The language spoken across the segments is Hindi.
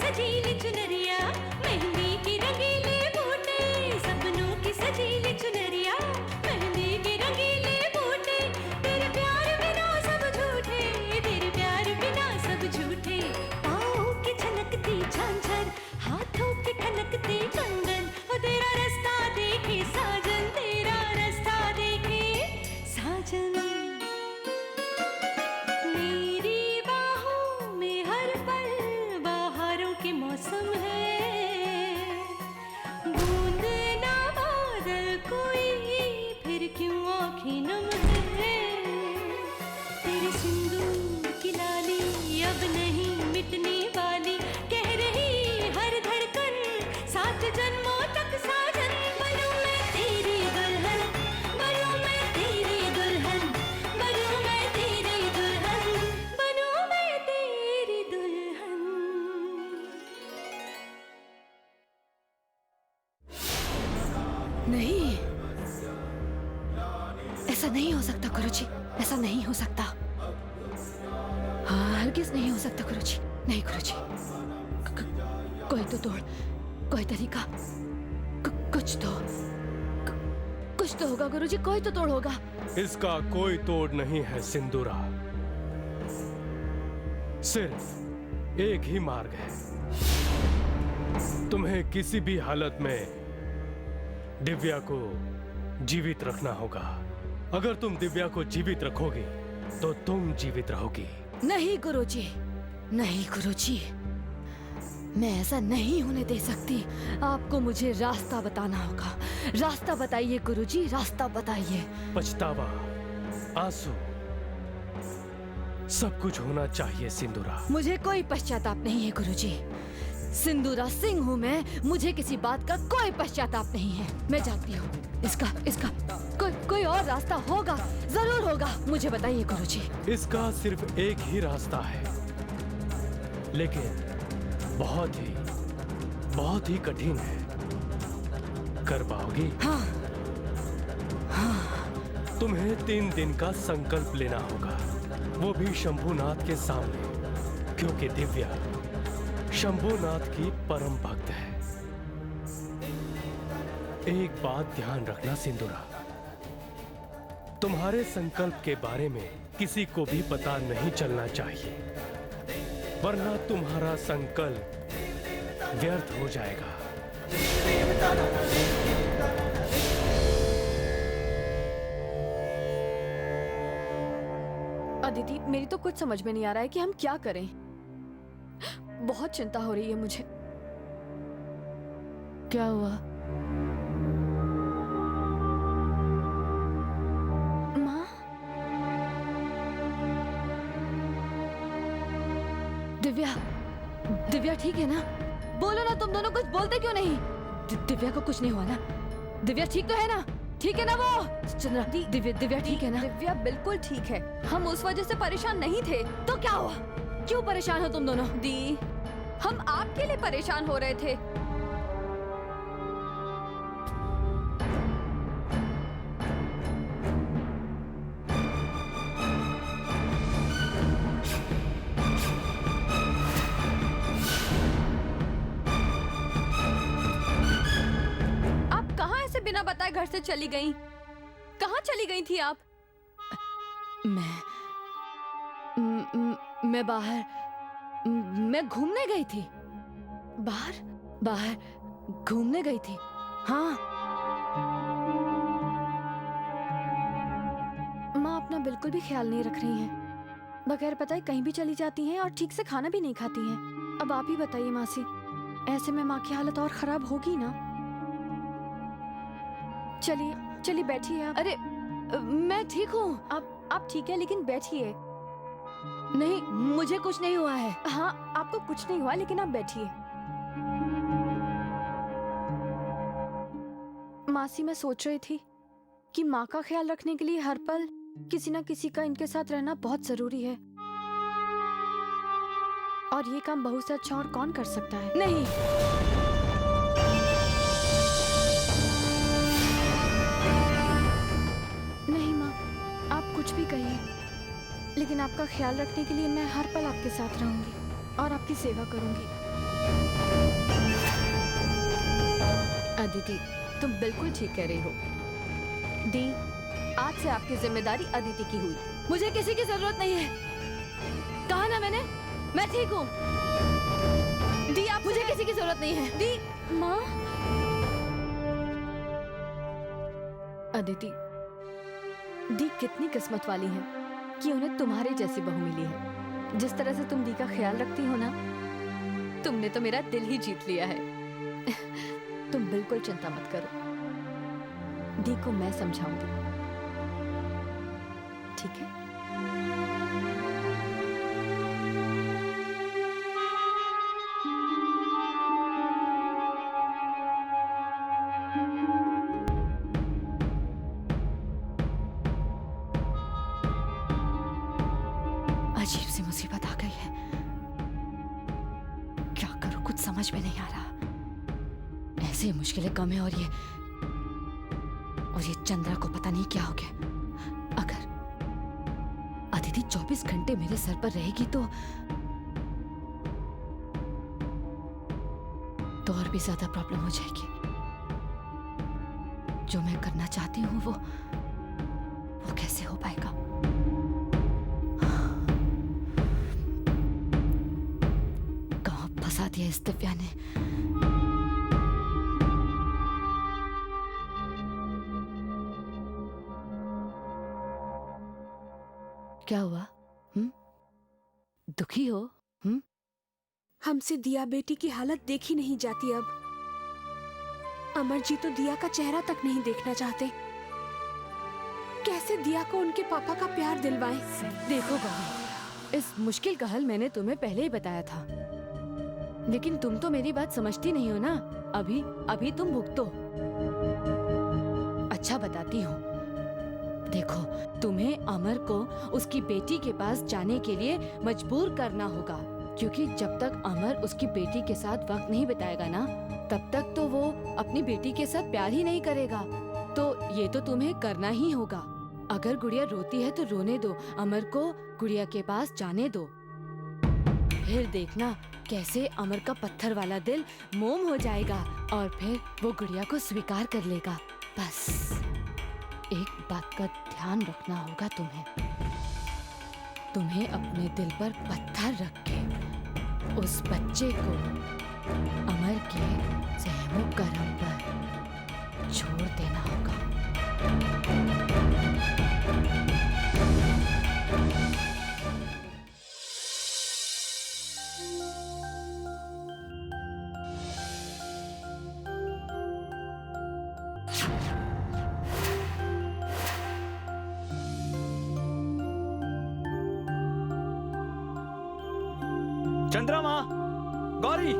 सजीली चुनरिया, मेहंदी की रंगीले बूटे, सपनों की सजीली चुनरिया, मेहंदी की रंगीले बूटे, तेरे प्यार बिना सब झूठे, तेरे प्यार बिना सब झूठे, पाँव की छनकती झांझर, हाथों की खनकती कंगन, और तेरा रास्ता देखे साजन, तेरा रास्ता देखे साजन। मेरी बाहों में हर पल बहारों के मौसम है, बूंद ना बादल कोई फिर क्यों आँखें नम है, तेरे सिंदूर की लाली अब नहीं मिटने वाली, कह रही हर धड़कन 7 जन्मों तक साजन। बनूं मैं तेरी दुल्हन, बनूं मैं तेरी दुल्हन, बनूं मैं तेरी दुल्हन, बनूं मैं तेरी दुल्हन। नहीं, ऐसा नहीं हो सकता गुरुजी, ऐसा नहीं हो सकता। हाँ, हरगिज़ नहीं हो सकता गुरुजी, नहीं गुरुजी। कोई तो तोड़, कोई तरीका, कुछ तो होगा गुरुजी, कोई तो तोड़ होगा। इसका कोई तोड़ नहीं है सिंदूरा, सिर्फ एक ही मार्ग है। तुम्हें किसी भी हालत में दिव्या को जीवित रखना होगा। अगर तुम दिव्या को जीवित रखोगी तो तुम जीवित रहोगी। नहीं गुरुजी, नहीं गुरुजी, मैं ऐसा नहीं होने दे सकती। आपको मुझे रास्ता बताना होगा। रास्ता बताइए गुरुजी, रास्ता बताइए। पछतावा, आंसू, सब कुछ होना चाहिए सिंदूरा। मुझे कोई पश्चाताप नहीं है गुरुजी। सिंदूरा सिंह हूँ मैं, मुझे किसी बात का कोई पश्चाताप नहीं है। मैं जानती हूँ इसका कोई और रास्ता होगा, जरूर होगा। मुझे बताइए गुरुजी। इसका सिर्फ एक ही रास्ता है, लेकिन बहुत ही कठिन है। कर पाओगी? हाँ। तुम्हें 3 दिन का संकल्प लेना होगा, वो भी शंभुनाथ के सामने, क्योंकि दिव्या शंभुनाथ की परम भक्त है। एक बात ध्यान रखना सिंदूरा, तुम्हारे संकल्प के बारे में किसी को भी पता नहीं चलना चाहिए, वरना तुम्हारा संकल्प व्यर्थ हो जाएगा। अदिति, मेरी तो कुछ समझ में नहीं आ रहा है कि हम क्या करें। बहुत चिंता हो रही है मुझे। क्या हुआ? माँ? दिव्या ठीक है ना? बोलो ना, तुम दोनों कुछ बोलते क्यों नहीं? दिव्या को कुछ नहीं हुआ ना? दिव्या ठीक तो है ना? ठीक है ना वो? चंद्रा, दिव्या ठीक है ना? दिव्या बिल्कुल ठीक है। हम उस वजह से परेशान नहीं थे। तो क्या हुआ? क्यों परेशान हो तुम दोनों? दी, हम आपके लिए परेशान हो रहे थे। आप कहाँ ऐसे बिना बताए घर से चली गईं? कहाँ चली गई थी आप? मैं बाहर, मैं घूमने गई थी। बाहर घूमने गई थी। हाँ। माँ अपना बिल्कुल भी ख्याल नहीं रख रही हैं। बगैर बताए कहीं भी चली जाती हैं और ठीक से खाना भी नहीं खाती हैं। अब आप ही बताइए मासी, ऐसे में माँ की हालत और खराब होगी ना। चलिए बैठिए आप। अरे मैं ठीक हूँ। आप ठीक है, लेकिन बैठिए। नहीं, मुझे कुछ नहीं हुआ है। हाँ, आपको कुछ नहीं हुआ, लेकिन आप बैठिए। मासी, मैं सोच रही थी कि माँ का ख्याल रखने के लिए हर पल किसी ना किसी का इनके साथ रहना बहुत जरूरी है, और ये काम बहू से अच्छा और कौन कर सकता है। नहीं, नहीं माँ, आप कुछ भी कहिए, लेकिन आपका ख्याल रखने के लिए मैं हर पल आपके साथ रहूंगी और आपकी सेवा करूंगी। अदिति, तुम बिल्कुल ठीक कह रही हो। दी, आज से आपकी जिम्मेदारी अदिति की हुई। मुझे किसी की जरूरत नहीं है, कहा ना मैंने, मैं ठीक हूँ। दी, आप मुझे किसी की जरूरत नहीं है। दी, माँ। अदिति, दी कितनी किस्मत वाली है कि उन्हें तुम्हारे जैसी बहू मिली है। जिस तरह से तुम दी का ख्याल रखती हो ना, तुमने तो मेरा दिल ही जीत लिया है। तुम बिल्कुल चिंता मत करो, दी को मैं समझाऊंगी, ठीक है? अजीब सी मुसीबत आ गई है, क्या करूं कुछ समझ में नहीं आ रहा। ऐसे मुश्किलें कम है और ये चंद्रा को पता नहीं क्या हो गया। अगर अदिति 24 घंटे मेरे सर पर रहेगी तो और भी ज्यादा प्रॉब्लम हो जाएगी। जो मैं करना चाहती हूँ वो कैसे हो पाएगा? कहाँ फंसा दिया इस दिव्या ने। क्या हुआ? दुखी हो? हमसे दिया बेटी की हालत देखी नहीं जाती अब। अमर जी तो दिया का चेहरा तक नहीं देखना चाहते। कैसे दिया को उनके पापा का प्यार दिलवाएं? देखो गौरी, इस मुश्किल का हल मैंने तुम्हें पहले ही बताया था, लेकिन तुम तो मेरी बात समझती नहीं हो ना। अभी तुम भुगतो। अच्छा बताती हूँ, देखो तुम्हें अमर को उसकी बेटी के पास जाने के लिए मजबूर करना होगा, क्योंकि जब तक अमर उसकी बेटी के साथ वक्त नहीं बिताएगा ना, तब तक तो वो अपनी बेटी के साथ प्यार ही नहीं करेगा। तो ये तो तुम्हें करना ही होगा। अगर गुड़िया रोती है तो रोने दो, अमर को गुड़िया के पास जाने दो। फिर देखना कैसे अमर का पत्थर वाला दिल मोम हो जाएगा और फिर वो गुड़िया को स्वीकार कर लेगा। बस एक बात का ध्यान रखना होगा तुम्हें अपने दिल पर पत्थर रख के उस बच्चे को अमर के सहमो करम पर छोड़ देना होगा। चंद्रमा, गौरी,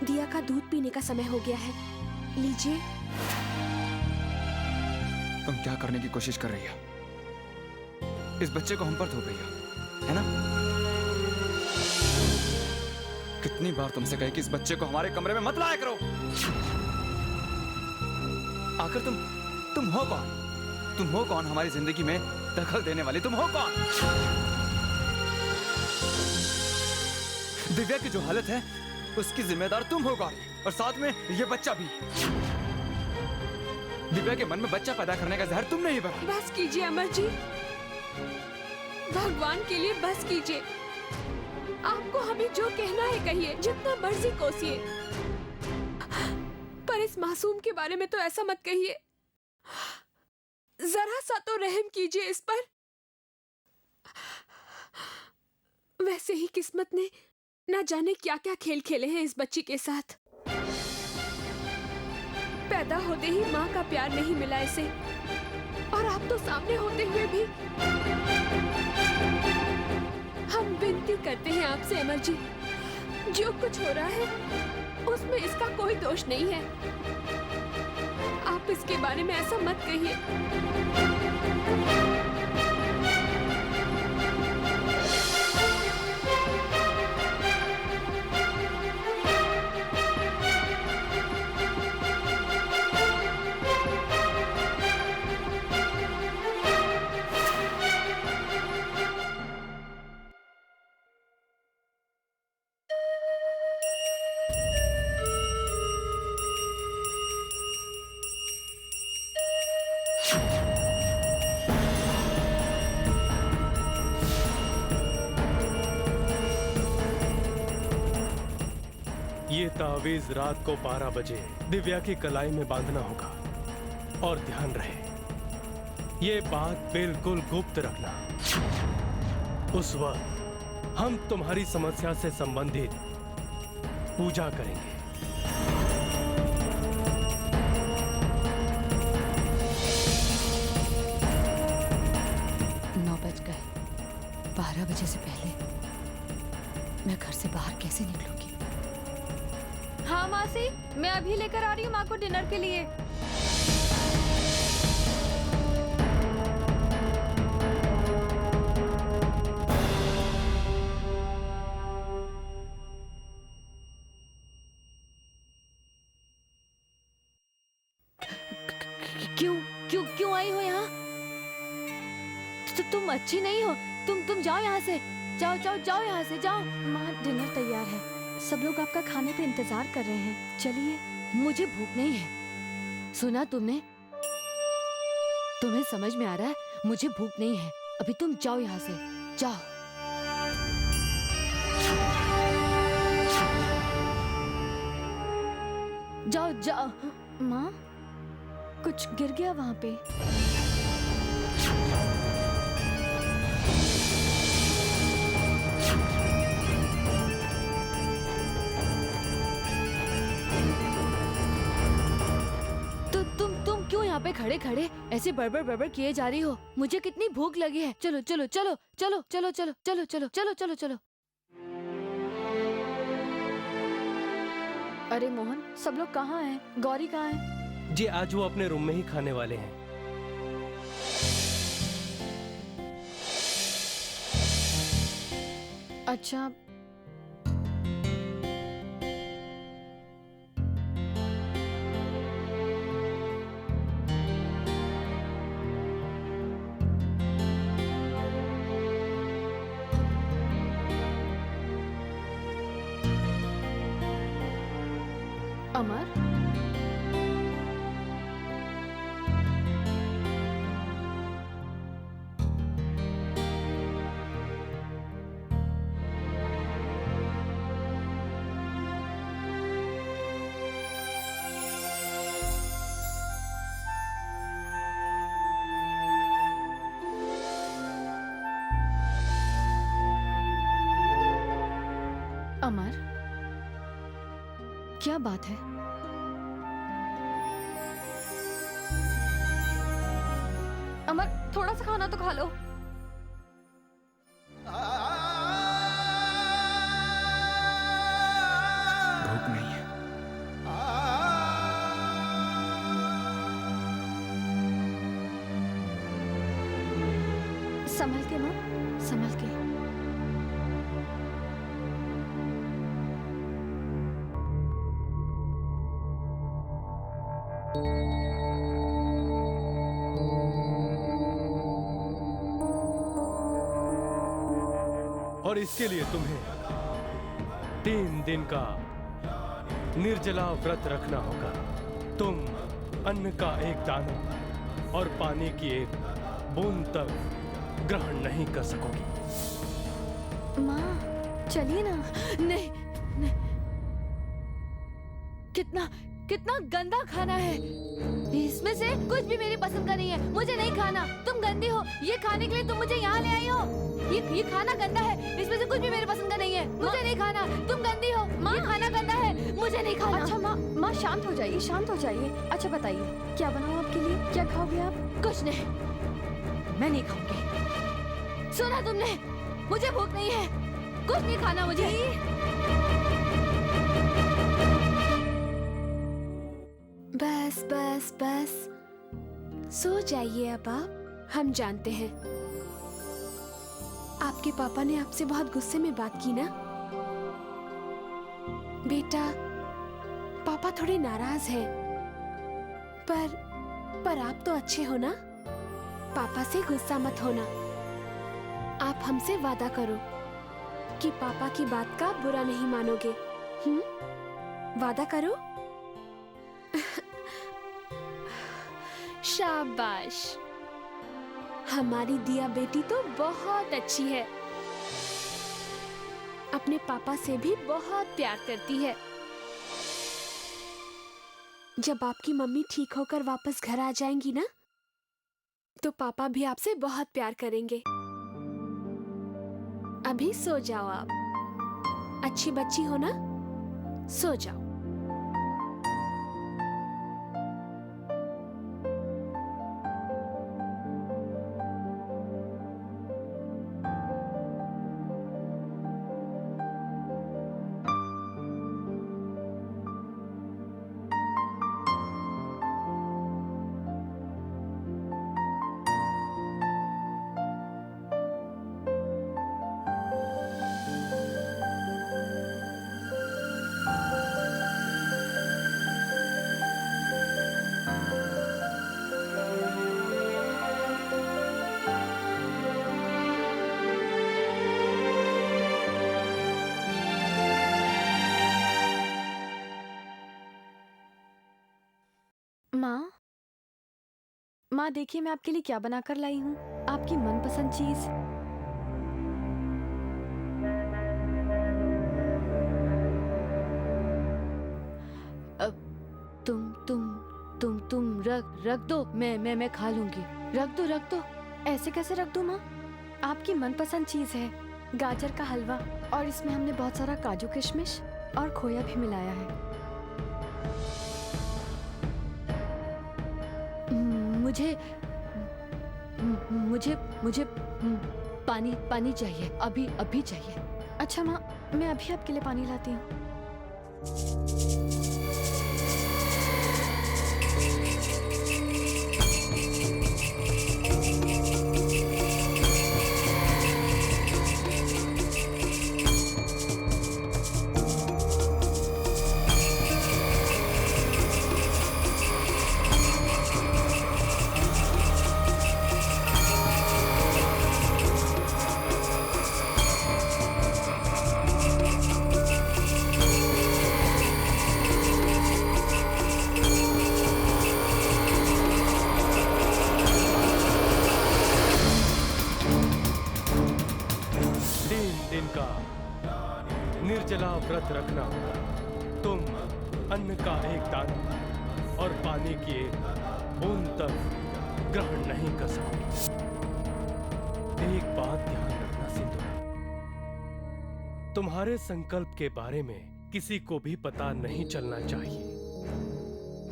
दिया का दूध पीने का समय हो गया है, लीजिए। तुम क्या करने की कोशिश कर रही हो? इस बच्चे को हम पर थोप रही हो, है ना? कितनी बार तुमसे कहे कि इस बच्चे को हमारे कमरे में मत लाया करो। आखिर तुम हो कौन? तुम हो कौन हमारी जिंदगी में दखल देने वाली? तुम हो कौन? दिव्या की जो हालत है उसकी जिम्मेदार तुम हो गौरी, और साथ में ये बच्चा भी। दिव्या के मन में बच्चा पैदा करने का जहर तुमने ही भरा। बस कीजिए अमर जी, भगवान के लिए बस कीजिए। आपको हमें जो कहना है कहिए, जितना मर्जी कोसिए, पर इस मासूम के बारे में तो ऐसा मत कहिए। जरा सा तो रहम कीजिए इस पर। वैसे ही किस्मत ने न जाने क्या क्या खेल खेले हैं इस बच्ची के साथ। पैदा होते ही माँ का प्यार नहीं मिला इसे, और आप तो सामने होते हुए भी। हम विनती करते हैं आपसे अमर जी, जो कुछ हो रहा है उसमें इसका कोई दोष नहीं है। आप इसके बारे में ऐसा मत कहिए। ये तावीज रात को 12 बजे दिव्या की कलाई में बांधना होगा, और ध्यान रहे ये बात बिल्कुल गुप्त रखना। उस वक्त हम तुम्हारी समस्या से संबंधित पूजा करेंगे। 9 बज गए। 12 बजे से पहले मैं घर से बाहर कैसे निकलूंगी? हाँ मासी, मैं अभी लेकर आ रही हूँ माँ को डिनर के लिए। क्यों क्यों क्यों आई हो यहाँ? तुम अच्छी नहीं हो। तुम जाओ यहाँ से। जाओ जाओ जाओ यहाँ से जाओ। माँ, डिनर तैयार है, सब लोग आपका खाने पे इंतजार कर रहे हैं, चलिए। मुझे भूख नहीं है। सुना तुमने? तुम्हें समझ में आ रहा है? मुझे भूख नहीं है। अभी तुम जाओ यहाँ से, जाओ। जाओ जाओ। माँ, कुछ गिर गया वहाँ पे। तुम क्यों यहाँ पे खड़े खड़े ऐसे बड़बड़ बड़बड़ किए जा रही हो? मुझे कितनी भूख लगी है। चलो चलो चलो चलो चलो चलो चलो चलो चलो चलो चलो। अरे मोहन, सब लोग कहाँ हैं? गौरी कहाँ है? जी आज वो अपने रूम में ही खाने वाले हैं। अच्छा, अमर, अमर, क्या बात है? अमर, थोड़ा सा खाना तो खा लो। भूख नहीं है। संभल के माँ, संभल के। और इसके लिए तुम्हें 3 दिन का निर्जला व्रत रखना होगा। तुम अन्न का एक दाना और पानी की एक बूंद तक ग्रहण नहीं कर सकोगी। माँ चलिए ना। नहीं, नहीं। कितना कितना गंदा खाना है। इसमें से कुछ भी मेरी पसंद का नहीं है। मुझे नहीं खाना। तुम गंदी हो। ये खाने के लिए तुम मुझे यहाँ ले आई हो। ये खाना गंदा है। इसमें से कुछ भी मेरे पसंद का नहीं है। मुझे नहीं खाना। तुम गंदी हो। ये खाना गंदा है। मुझे नहीं खाना। अच्छा माँ शांत हो जाइए, शांत हो जाइए। अच्छा बताइए क्या बनाऊँ आपके लिए, क्या खाओगे आप? कुछ नहीं, मैं नहीं खाऊंगी। सुना तुमने? मुझे भूख नहीं है। कुछ नहीं खाना मुझे। बस बस बस, सो जाइए अब आप। हम जानते हैं आपके पापा ने आपसे बहुत गुस्से में बात की ना बेटा। पापा थोड़े नाराज हैं, पर आप तो अच्छे हो ना। पापा से गुस्सा मत होना। आप हमसे वादा करो कि पापा की बात का बुरा नहीं मानोगे। वादा करो। शाबाश, हमारी दिया बेटी तो बहुत अच्छी है। अपने पापा से भी बहुत प्यार करती है। जब आपकी मम्मी ठीक होकर वापस घर आ जाएंगी ना, तो पापा भी आपसे बहुत प्यार करेंगे। अभी सो जाओ आप। अच्छी बच्ची हो ना, सो जाओ। माँ देखिए मैं आपके लिए क्या बनाकर लाई हूँ, आपकी मनपसंद चीज। तुम रख दो। मैं खा लूंगी। रख दो। ऐसे कैसे रख दूँ माँ? आपकी मनपसंद चीज है, गाजर का हलवा, और इसमें हमने बहुत सारा काजू किशमिश और खोया भी मिलाया है। मुझे पानी चाहिए। अभी चाहिए। अच्छा माँ, मैं अभी आपके लिए पानी लाती हूँ। निर्जला व्रत रखना। तुम अन्न का एक दाना और पानी की एक बूंद तक ग्रहण नहीं कर सकोगे। एक बात ध्यान रखना सिंधु, तुम्हारे संकल्प के बारे में किसी को भी पता नहीं चलना चाहिए,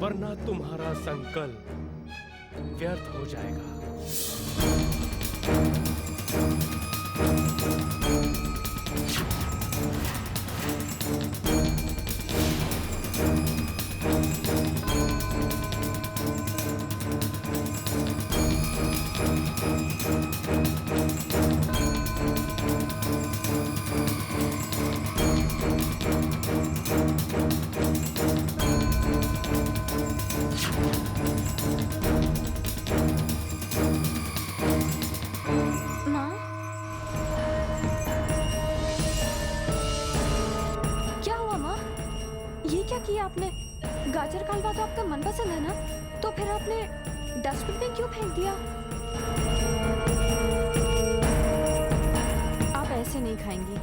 वरना तुम्हारा संकल्प व्यर्थ हो जाएगा। किया आपने? गाजर का हलवा तो आपका मनपसंद है ना? तो फिर आपने डस्टबिन में क्यों फेंक दिया? आप ऐसे नहीं खाएंगी।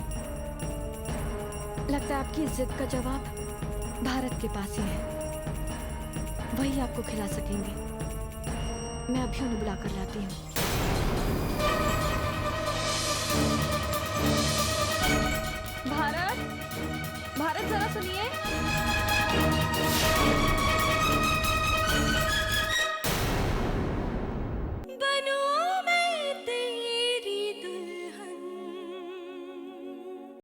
लगता है आपकी इज्जत का जवाब भारत के पास ही है, वही आपको खिला सकेंगे। मैं अभी उन्हें बुला कर लाती हूँ।